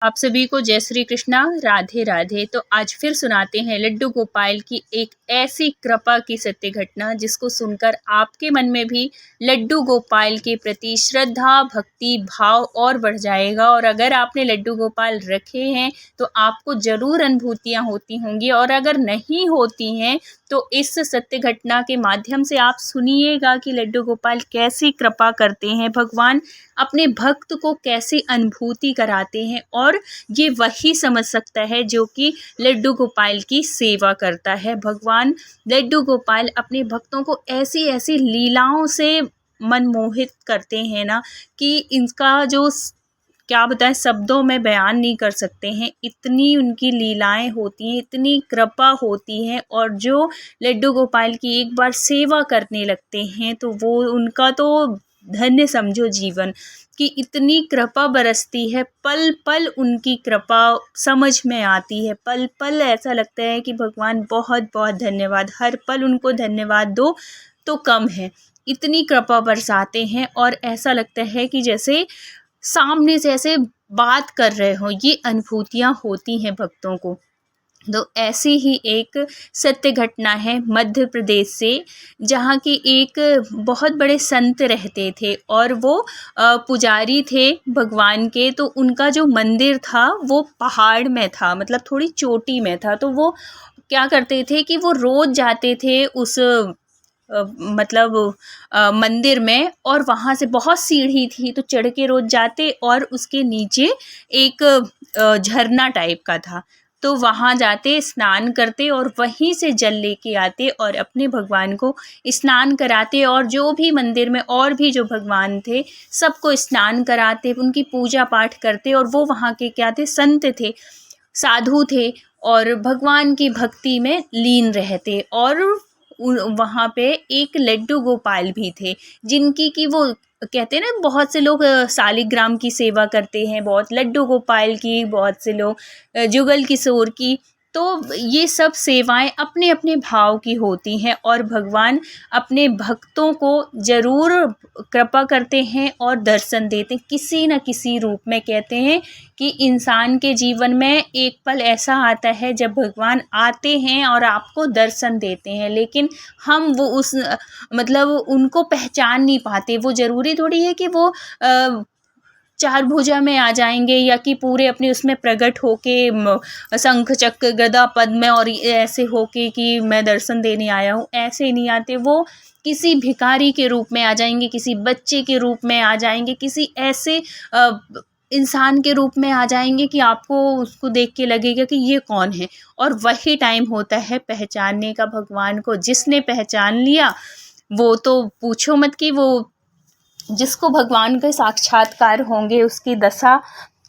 आप सभी को जय श्री कृष्णा, राधे राधे। तो आज फिर सुनाते हैं लड्डू गोपाल की एक ऐसी कृपा की सत्य घटना जिसको सुनकर आपके मन में भी लड्डू गोपाल के प्रति श्रद्धा भक्ति भाव और बढ़ जाएगा। और अगर आपने लड्डू गोपाल रखे हैं तो आपको ज़रूर अनुभूतियाँ होती होंगी, और अगर नहीं होती हैं तो इस सत्य घटना के माध्यम से आप सुनिएगा कि लड्डू गोपाल कैसी कृपा करते हैं, भगवान अपने भक्त को कैसी अनुभूति कराते हैं। और ये वही समझ सकता है जो कि लड्डू गोपाल की सेवा करता है। भगवान लड्डू गोपाल अपने भक्तों को ऐसी ऐसी लीलाओं से मनमोहित करते हैं ना, कि इनका जो क्या बताएं, शब्दों में बयान नहीं कर सकते हैं। इतनी उनकी लीलाएं होती हैं, इतनी कृपा होती है। और जो लड्डू गोपाल की एक बार सेवा करने लगते हैं तो वो उनका तो धन्य समझो जीवन, कि इतनी कृपा बरसती है। पल पल उनकी कृपा समझ में आती है, पल पल ऐसा लगता है कि भगवान बहुत बहुत धन्यवाद, हर पल उनको धन्यवाद दो तो कम है। इतनी कृपा बरसाते हैं और ऐसा लगता है कि जैसे सामने से ऐसे बात कर रहे हो, ये अनुभूतियाँ होती हैं भक्तों को। तो ऐसी ही एक सत्य घटना है मध्य प्रदेश से, जहाँ की एक बहुत बड़े संत रहते थे और वो पुजारी थे भगवान के। तो उनका जो मंदिर था वो पहाड़ में था, मतलब थोड़ी चोटी में था। तो वो क्या करते थे कि वो रोज़ जाते थे उस मतलब मंदिर में, और वहाँ से बहुत सीढ़ी थी तो चढ़ के रोज़ जाते, और उसके नीचे एक झरना टाइप का था। तो वहाँ जाते, स्नान करते और वहीं से जल लेके आते और अपने भगवान को स्नान कराते। और जो भी मंदिर में और भी जो भगवान थे सबको स्नान कराते, उनकी पूजा पाठ करते। और वो वहाँ के क्या थे, संत थे, साधु थे, और भगवान की भक्ति में लीन रहते। और वहाँ पे एक लड्डू गोपाल भी थे, जिनकी कि वो कहते हैं ना, बहुत से लोग शालिग्राम की सेवा करते हैं, बहुत लड्डू गोपाल की, बहुत से लोग जुगल किशोर की। तो ये सब सेवाएं अपने अपने भाव की होती हैं, और भगवान अपने भक्तों को ज़रूर कृपा करते हैं और दर्शन देते हैं किसी न किसी रूप में। कहते हैं कि इंसान के जीवन में एक पल ऐसा आता है जब भगवान आते हैं और आपको दर्शन देते हैं, लेकिन हम वो उस मतलब उनको पहचान नहीं पाते। वो ज़रूरी थोड़ी है कि वो चार भुजा में आ जाएंगे, या कि पूरे अपने उसमें प्रकट होके शंख चक्र गदा पद्म और ऐसे होके कि मैं दर्शन देने आया हूँ, ऐसे नहीं आते। वो किसी भिखारी के रूप में आ जाएंगे, किसी बच्चे के रूप में आ जाएंगे, किसी ऐसे इंसान के रूप में आ जाएंगे कि आपको उसको देख के लगेगा कि ये कौन है। और वही टाइम होता है पहचानने का भगवान को। जिसने पहचान लिया वो तो पूछो मत, कि वो जिसको भगवान के साक्षात्कार होंगे उसकी दशा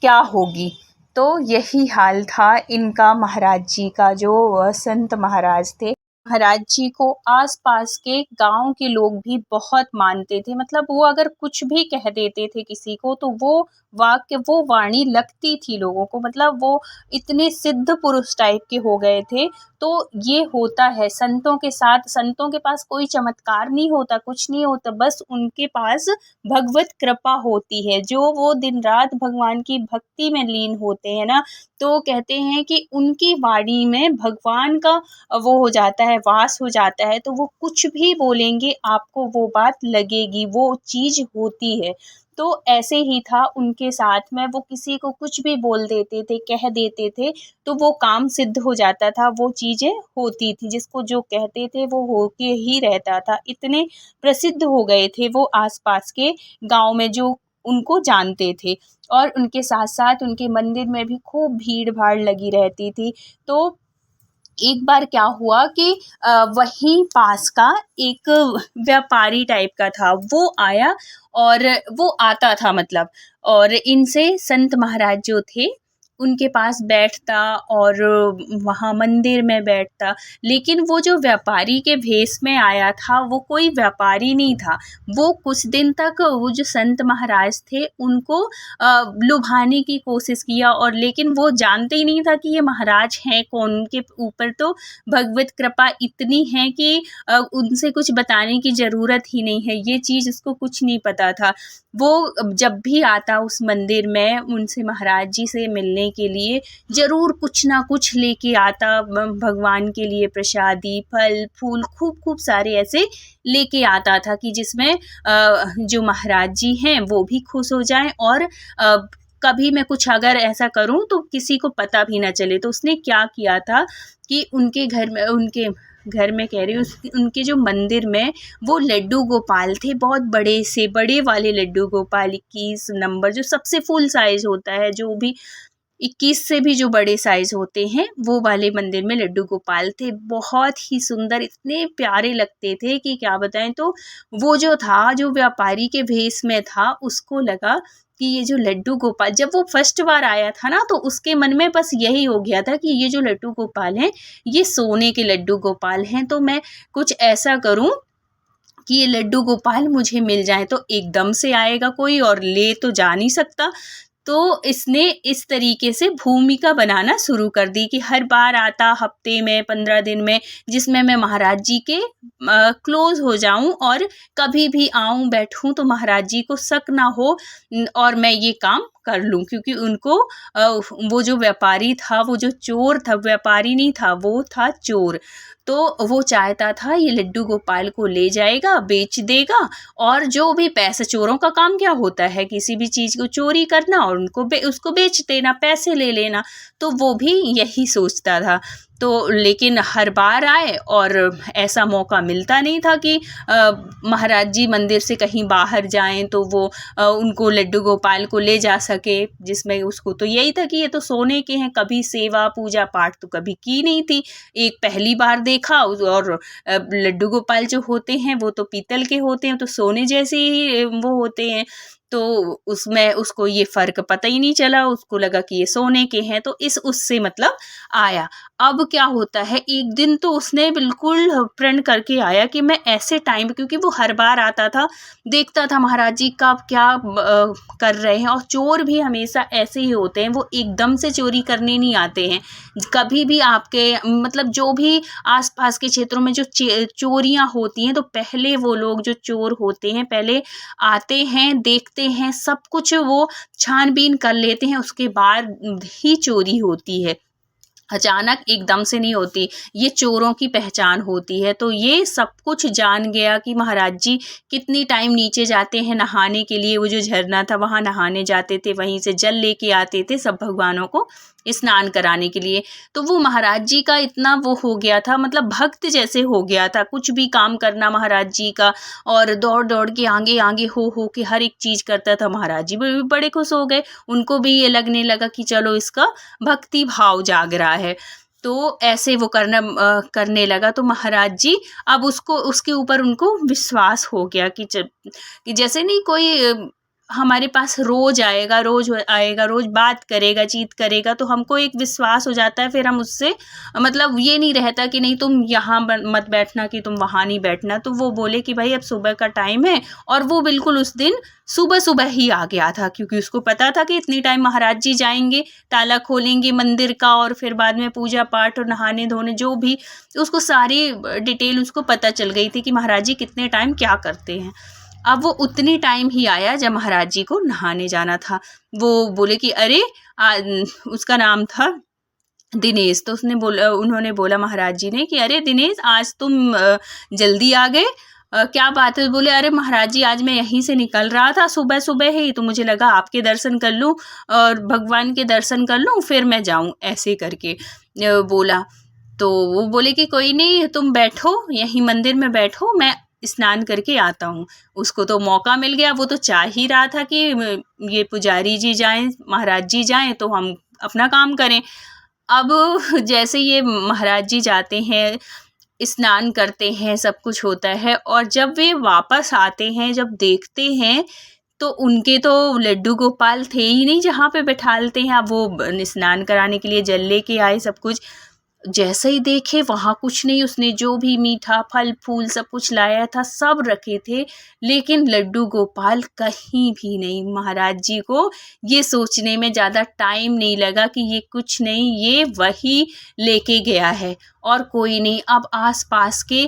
क्या होगी। तो यही हाल था इनका, महाराज जी का। जो संत महाराज थे, महाराज जी को आसपास के गांव के लोग भी बहुत मानते थे। मतलब वो अगर कुछ भी कह देते थे किसी को तो वो वाक्य, वो वाणी लगती थी लोगों को। मतलब वो इतने सिद्ध पुरुष टाइप के हो गए थे। तो ये होता है संतों के साथ। संतों के पास कोई चमत्कार नहीं होता, कुछ नहीं होता, बस उनके पास भगवत कृपा होती है। जो वो दिन रात भगवान की भक्ति में लीन होते हैं ना, तो कहते हैं कि उनकी वाणी में भगवान का वो हो जाता है, वास हो जाता है। तो वो कुछ भी बोलेंगे आपको वो बात लगेगी, वो चीज़ होती है। तो ऐसे ही था उनके साथ में। वो किसी को कुछ भी बोल देते थे, कह देते थे, तो वो काम सिद्ध हो जाता था, वो चीज़ें होती थी। जिसको जो कहते थे वो होके ही रहता था। इतने प्रसिद्ध हो गए थे वो आसपास के गांव में, जो उनको जानते थे। और उनके साथ साथ उनके मंदिर में भी खूब भीड़ भाड़ लगी रहती थी। तो एक बार क्या हुआ कि वहीं पास का एक व्यापारी टाइप का था, वो आया। और वो आता था मतलब, और इनसे संत महाराज जो थे उनके पास बैठता और वहाँ मंदिर में बैठता। लेकिन वो जो व्यापारी के भेष में आया था वो कोई व्यापारी नहीं था। वो कुछ दिन तक वो जो संत महाराज थे उनको लुभाने की कोशिश किया, और लेकिन वो जानते ही नहीं था कि ये महाराज हैं कौन। उनके ऊपर तो भगवत कृपा इतनी है कि उनसे कुछ बताने की ज़रूरत ही नहीं है, ये चीज़ उसको कुछ नहीं पता था। वो जब भी आता उस मंदिर में उनसे महाराज जी से मिलने के लिए ज़रूर कुछ ना कुछ लेके आता, भगवान के लिए प्रसादी, फल फूल खूब खूब सारे ऐसे लेके आता था कि जिसमें जो महाराज जी हैं वो भी खुश हो जाएं, और कभी मैं कुछ अगर ऐसा करूं तो किसी को पता भी ना चले। तो उसने क्या किया था कि उनके घर में कह रही हूँ, उनके जो मंदिर में वो लड्डू गोपाल थे, बहुत बड़े से बड़े वाले लड्डू गोपाल, 21 नंबर जो सबसे फुल साइज होता है, जो भी 21 से भी जो बड़े साइज होते हैं वो वाले मंदिर में लड्डू गोपाल थे। बहुत ही सुंदर, इतने प्यारे लगते थे कि क्या बताएं। तो वो जो था, जो व्यापारी के भेष में था, उसको लगा कि ये जो लड्डू गोपाल, जब वो फर्स्ट बार आया था ना, तो उसके मन में बस यही हो गया था कि ये जो लड्डू गोपाल हैं ये सोने के लड्डू गोपाल हैं, तो मैं कुछ ऐसा करूं कि ये लड्डू गोपाल मुझे मिल जाए। तो एकदम से आएगा कोई और ले तो जा नहीं सकता। तो इसने इस तरीके से भूमिका बनाना शुरू कर दी कि हर बार आता हफ्ते में, 15 दिन में, जिसमें मैं महाराज जी के क्लोज हो जाऊं और कभी भी आऊं बैठूं तो महाराज जी को शक ना हो और मैं ये काम कर लूं। क्योंकि उनको वो जो व्यापारी था, वो जो चोर था, व्यापारी नहीं था, वो था चोर। तो वो चाहता था ये लड्डू गोपाल को ले जाएगा, बेच देगा, और जो भी पैसे, चोरों का काम क्या होता है, किसी भी चीज़ को चोरी करना और उसको बेच देना, पैसे ले लेना। तो वो भी यही सोचता था। तो लेकिन हर बार आए और ऐसा मौका मिलता नहीं था कि महाराज जी मंदिर से कहीं बाहर जाएं तो वो उनको लड्डू गोपाल को ले जा सके, जिसमें उसको तो यही था कि ये तो सोने के हैं। कभी सेवा पूजा पाठ तो कभी की नहीं थी, एक पहली बार देखा। और लड्डू गोपाल जो होते हैं वो तो पीतल के होते हैं, तो सोने जैसे ही वो होते हैं। तो उसमें उसको ये फ़र्क पता ही नहीं चला, उसको लगा कि ये सोने के हैं। तो उससे मतलब आया। अब क्या होता है, एक दिन तो उसने बिल्कुल प्रण करके आया कि मैं ऐसे टाइम, क्योंकि वो हर बार आता था, देखता था महाराज जी का क्या कर रहे हैं। और चोर भी हमेशा ऐसे ही होते हैं, वो एकदम से चोरी करने नहीं आते हैं। कभी भी आपके मतलब जो भी आसपास के क्षेत्रों में जो चोरियां होती हैं, तो पहले वो लोग जो चोर होते हैं पहले आते हैं, देखते हैं, सब कुछ वो छानबीन कर लेते हैं, उसके बाद ही चोरी होती है। अचानक एकदम से नहीं होती, ये चोरों की पहचान होती है। तो ये सब कुछ जान गया कि महाराज जी कितनी टाइम नीचे जाते हैं नहाने के लिए, वो जो झरना था वहाँ नहाने जाते थे, वहीं से जल लेके आते थे सब भगवानों को स्नान कराने के लिए। तो वो महाराज जी का इतना वो हो गया था, मतलब भक्त जैसे हो गया था, कुछ भी काम करना महाराज जी का, और दौड़ दौड़ के आगे आगे हो के हर एक चीज़ करता था। महाराज जी भी बड़े खुश हो गए, उनको भी ये लगने लगा कि चलो इसका भक्ति भाव जाग रहा है। तो ऐसे वो करने लगा। तो महाराज जी अब उसके ऊपर उनको विश्वास हो गया कि जैसे नहीं कोई हमारे पास रोज आएगा, रोज बात करेगा, जीत करेगा, तो हमको एक विश्वास हो जाता है। फिर हम उससे मतलब ये नहीं रहता कि नहीं तुम यहाँ मत बैठना, कि तुम वहाँ नहीं बैठना। तो वो बोले कि भाई अब सुबह का टाइम है, और वो बिल्कुल उस दिन सुबह सुबह ही आ गया था, क्योंकि उसको पता था कि इतनी टाइम महाराज जी जाएंगे, ताला खोलेंगे मंदिर का, और फिर बाद में पूजा पाठ और नहाने धोने जो भी, उसको सारी डिटेल उसको पता चल गई थी कि महाराज जी कितने टाइम क्या करते हैं। अब वो उतनी टाइम ही आया जब महाराज जी को नहाने जाना था। वो बोले कि अरे उसका नाम था दिनेश। तो उन्होंने बोला महाराज जी ने कि अरे दिनेश, आज तुम जल्दी आ गए, क्या बात है। बोले अरे महाराज जी, आज मैं यहीं से निकल रहा था सुबह सुबह ही, तो मुझे लगा आपके दर्शन कर लूँ और भगवान के दर्शन कर लूँ, फिर मैं जाऊँ, ऐसे करके बोला। तो वो बोले कि कोई नहीं, तुम बैठो यहीं मंदिर में बैठो, मैं स्नान करके आता हूँ। उसको तो मौका मिल गया, वो तो चाह ही रहा था कि ये पुजारी जी जाएं, महाराज जी जाएं, तो हम अपना काम करें। अब जैसे ये महाराज जी जाते हैं, स्नान करते हैं, सब कुछ होता है, और जब वे वापस आते हैं, जब देखते हैं तो उनके तो लड्डू गोपाल थे ही नहीं जहाँ पे बैठालते हैं। अब वो स्नान कराने के लिए जल लेके आए सब कुछ, जैसे ही देखे वहाँ कुछ नहीं, उसने जो भी मीठा फल फूल सब कुछ लाया था सब रखे थे, लेकिन लड्डू गोपाल कहीं भी नहीं। महाराज जी को ये सोचने में ज़्यादा टाइम नहीं लगा कि ये कुछ नहीं, ये वही लेके गया है और कोई नहीं। अब आसपास के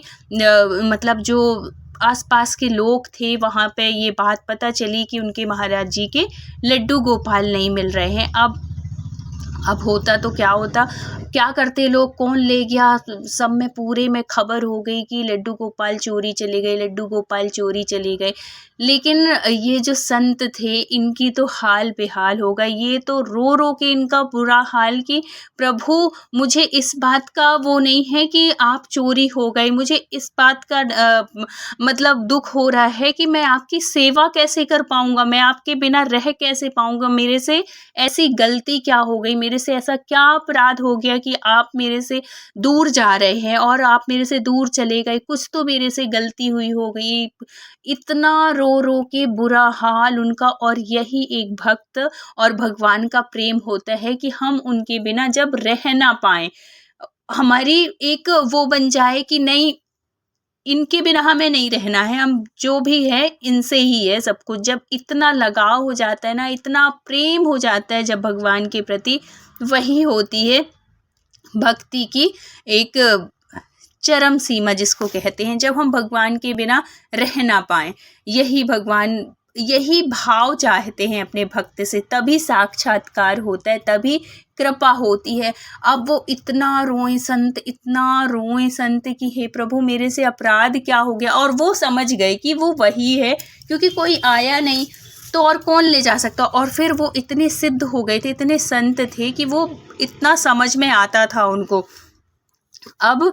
मतलब जो आसपास के लोग थे वहाँ पे ये बात पता चली कि उनके महाराज जी के लड्डू गोपाल नहीं मिल रहे हैं। अब होता तो क्या होता, क्या करते लोग, कौन ले गया, सब में पूरे में खबर हो गई कि लड्डू गोपाल चोरी चले गए, लड्डू गोपाल चोरी चले गए। लेकिन ये जो संत थे इनकी तो हाल बेहाल हो गए, ये तो रो रो के इनका बुरा हाल कि प्रभु मुझे इस बात का वो नहीं है कि आप चोरी हो गए, मुझे इस बात का मतलब दुख हो रहा है कि मैं आपकी सेवा कैसे कर पाऊँगा, मैं आपके बिना रह कैसे पाऊँगा, मेरे से ऐसी गलती क्या हो गई, मेरे से ऐसा क्या अपराध हो गया कि आप मेरे से दूर जा रहे हैं और आप मेरे से दूर चले गए, कुछ तो मेरे से गलती हुई हो गई। इतना रो रो के बुरा हाल उनका। और यही एक भक्त और भगवान का प्रेम होता है कि हम उनके बिना जब रह ना पाएं, हमारी एक वो बन जाए कि नहीं, इनके बिना हमें नहीं रहना है, हम जो भी है इनसे ही है सब कुछ। जब इतना लगाव हो जाता है ना, इतना प्रेम हो जाता है जब भगवान के प्रति, वही होती है भक्ति की एक चरम सीमा जिसको कहते हैं, जब हम भगवान के बिना रह ना पाएं। यही भगवान यही भाव चाहते हैं अपने भक्त से, तभी साक्षात्कार होता है, तभी कृपा होती है। अब वो इतना रोए संत, इतना रोए संत कि हे प्रभु मेरे से अपराध क्या हो गया। और वो समझ गए कि वो वही है, क्योंकि कोई आया नहीं तो और कौन ले जा सकता। और फिर वो इतने सिद्ध हो गए थे, इतने संत थे कि वो इतना समझ में आता था उनको। अब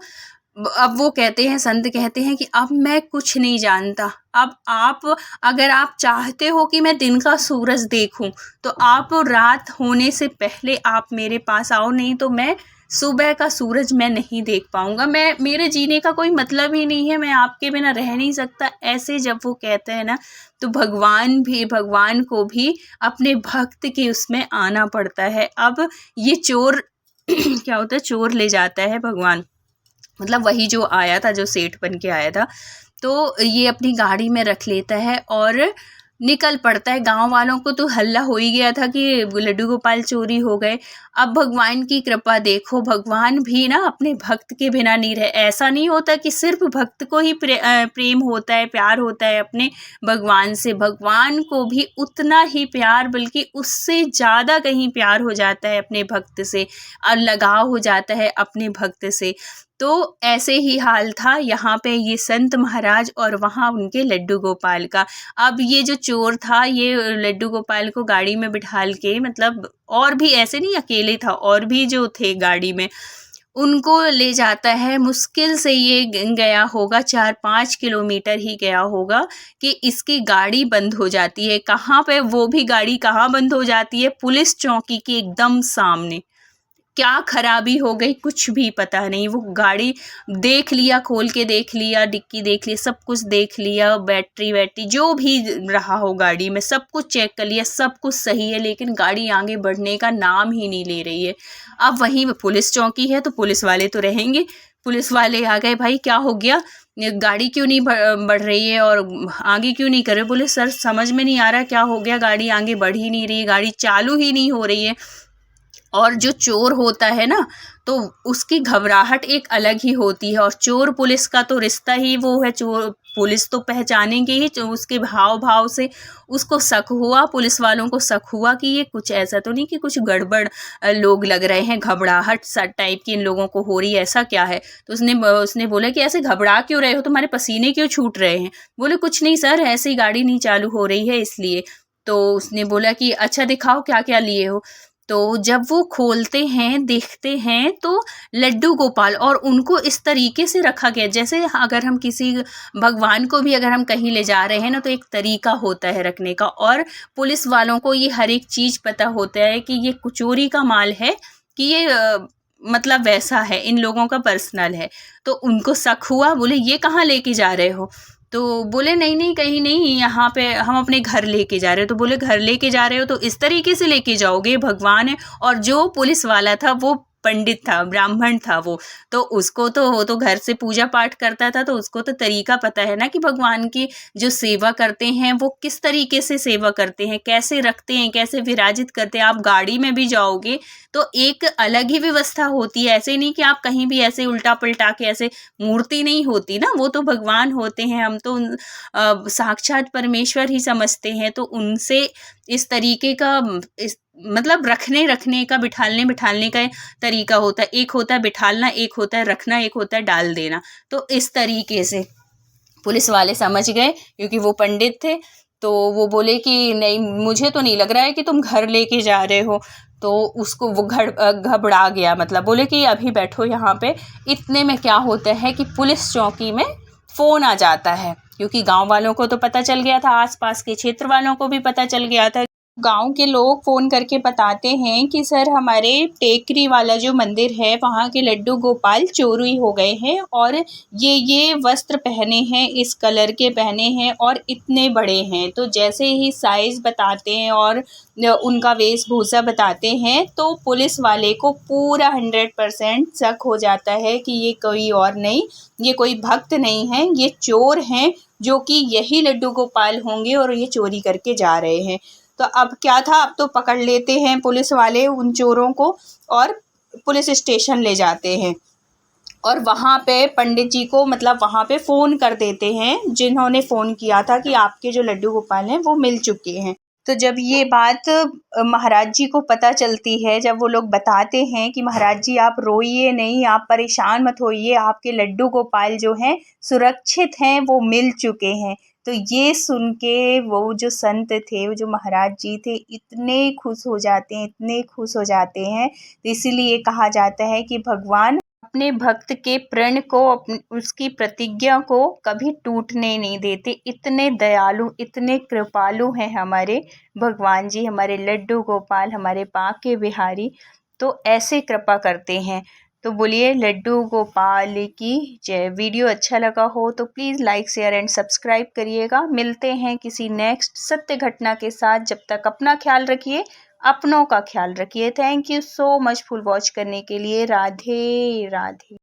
वो कहते हैं, संत कहते हैं कि अब मैं कुछ नहीं जानता, अब आप अगर आप चाहते हो कि मैं दिन का सूरज देखूं तो आप रात होने से पहले आप मेरे पास आओ, नहीं तो मैं सुबह का सूरज मैं नहीं देख पाऊंगा, मैं मेरे जीने का कोई मतलब ही नहीं है, मैं आपके बिना रह नहीं सकता। ऐसे जब वो कहते हैं ना, तो भगवान को भी अपने भक्त के उसमें आना पड़ता है। अब ये चोर क्या होता है, चोर ले जाता है भगवान, मतलब वही जो आया था, जो सेठ बन के आया था, तो ये अपनी गाड़ी में रख लेता है और निकल पड़ता है। गांव वालों को तो हल्ला हो ही गया था कि लड्डू गोपाल चोरी हो गए। अब भगवान की कृपा देखो, भगवान भी ना अपने भक्त के बिना नहीं रहे। ऐसा नहीं होता कि सिर्फ भक्त को ही प्रेम होता है, प्यार होता है अपने भगवान से, भगवान को भी उतना ही प्यार, बल्कि उससे ज़्यादा कहीं प्यार हो जाता है अपने भक्त से, और लगाव हो जाता है अपने भक्त से। तो ऐसे ही हाल था यहाँ पे ये संत महाराज और वहाँ उनके लड्डू गोपाल का। अब ये जो चोर था, ये लड्डू गोपाल को गाड़ी में बिठाल के, मतलब और भी ऐसे नहीं अकेले था, और भी जो थे गाड़ी में, उनको ले जाता है। मुश्किल से ये गया होगा 4-5 किलोमीटर ही गया होगा कि इसकी गाड़ी बंद हो जाती है। कहाँ पे वो भी गाड़ी कहाँ बंद हो जाती है, पुलिस चौकी के एकदम सामने। क्या खराबी हो गई कुछ भी पता नहीं। वो गाड़ी देख लिया, खोल के देख लिया, डिक्की देख लिया, सब कुछ देख लिया, बैटरी जो भी रहा हो गाड़ी में सब कुछ चेक कर लिया, सब कुछ सही है, लेकिन गाड़ी आगे बढ़ने का नाम ही नहीं ले रही है। अब वहीं पुलिस चौकी है तो पुलिस वाले तो रहेंगे, पुलिस वाले आ गए, भाई क्या हो गया, गाड़ी क्यों नहीं बढ़ रही है और आगे क्यों नहीं कर रहे। बोले सर समझ में नहीं आ रहा क्या हो गया, गाड़ी आगे बढ़ ही नहीं रही है, गाड़ी चालू ही नहीं हो रही है। और जो चोर होता है ना, तो उसकी घबराहट एक अलग ही होती है, और चोर पुलिस का तो रिश्ता ही वो है। चोर पुलिस तो पहचानेंगे ही, उसके भाव से उसको शक हुआ, पुलिस वालों को शक हुआ कि ये कुछ ऐसा तो नहीं कि कुछ गड़बड़ लोग लग रहे हैं, घबराहट सा टाइप की इन लोगों को हो रही है, ऐसा क्या है। तो उसने बोला कि ऐसे घबरा क्यों रहे हो, तुम्हारे पसीने क्यों छूट रहे हैं। बोले कुछ नहीं सर, ऐसे ही गाड़ी नहीं चालू हो रही है इसलिए। तो उसने बोला कि अच्छा दिखाओ क्या क्या लिए हो। तो जब वो खोलते हैं, देखते हैं, तो लड्डू गोपाल, और उनको इस तरीके से रखा गया जैसे अगर हम किसी भगवान को भी अगर हम कहीं ले जा रहे हैं ना, तो एक तरीका होता है रखने का। और पुलिस वालों को ये हर एक चीज़ पता होता है कि ये चोरी का माल है, कि ये मतलब वैसा है, इन लोगों का पर्सनल है। तो उनको शक हुआ, बोले ये कहाँ लेके जा रहे हो। तो बोले नहीं नहीं कहीं नहीं, यहाँ पे हम अपने घर लेके जा रहे हो। तो बोले घर लेके जा रहे हो तो इस तरीके से लेके जाओगे, भगवान है। और जो पुलिस वाला था वो पंडित था, ब्राह्मण था वो, तो उसको तो वो तो घर से पूजा पाठ करता था, तो उसको तो तरीका पता है ना कि भगवान की जो सेवा करते हैं वो किस तरीके से सेवा करते हैं, कैसे रखते हैं, कैसे विराजित करते हैं। आप गाड़ी में भी जाओगे तो एक अलग ही व्यवस्था होती है, ऐसे नहीं कि आप कहीं भी ऐसे उल्टा पलटा के, ऐसे मूर्ति नहीं होती ना, वो तो भगवान होते हैं, हम तो साक्षात परमेश्वर ही समझते हैं। तो उनसे इस तरीके का इस मतलब रखने का, बिठालने का तरीका होता है। एक होता है बिठालना, एक होता है रखना, एक होता है डाल देना। तो इस तरीके से पुलिस वाले समझ गए, क्योंकि वो पंडित थे। तो वो बोले कि नहीं, मुझे तो नहीं लग रहा है कि तुम घर लेके जा रहे हो। तो उसको वो घबरा गया, मतलब बोले कि अभी बैठो यहाँ पे। इतने में क्या होता है कि पुलिस चौकी में फ़ोन आ जाता है, क्योंकि गांव वालों को तो पता चल गया था, आसपास के क्षेत्र वालों को भी पता चल गया था। गांव के लोग फ़ोन करके बताते हैं कि सर, हमारे टेकरी वाला जो मंदिर है वहाँ के लड्डू गोपाल चोरी हो गए हैं, और ये वस्त्र पहने हैं, इस कलर के पहने हैं और इतने बड़े हैं। तो जैसे ही साइज़ बताते हैं और उनका वेशभूषा बताते हैं, तो पुलिस वाले को पूरा 100% शक हो जाता है कि ये कोई और नहीं, ये कोई भक्त नहीं है, ये चोर हैं, जो कि यही लड्डू गोपाल होंगे और ये चोरी करके जा रहे हैं। तो अब क्या था, अब तो पकड़ लेते हैं पुलिस वाले उन चोरों को और पुलिस स्टेशन ले जाते हैं, और वहाँ पे पंडित जी को, मतलब वहाँ पे फ़ोन कर देते हैं जिन्होंने फ़ोन किया था कि आपके जो लड्डू गोपाल हैं वो मिल चुके हैं। तो जब ये बात महाराज जी को पता चलती है, जब वो लोग बताते हैं कि महाराज जी आप रोइए नहीं, आप परेशान मत होइए, आपके लड्डू गोपाल जो हैं सुरक्षित हैं, वो मिल चुके हैं। तो ये सुन के वो जो संत थे, वो जो महाराज जी थे, इतने खुश हो जाते हैं, इतने खुश हो जाते हैं। तो इसीलिए कहा जाता है कि भगवान अपने भक्त के प्रण को, उसकी प्रतिज्ञा को कभी टूटने नहीं देते। इतने दयालु, इतने कृपालु हैं हमारे भगवान जी, हमारे लड्डू गोपाल, हमारे बांके बिहारी। तो ऐसे कृपा करते हैं। तो बोलिए लड्डू गोपाल की जय। वीडियो अच्छा लगा हो तो please like, share and subscribe करिएगा। मिलते हैं किसी नेक्स्ट सत्य घटना के साथ। जब तक अपना ख्याल रखिए, अपनों का ख्याल रखिए। Thank you so much full watch करने के लिए। राधे राधे।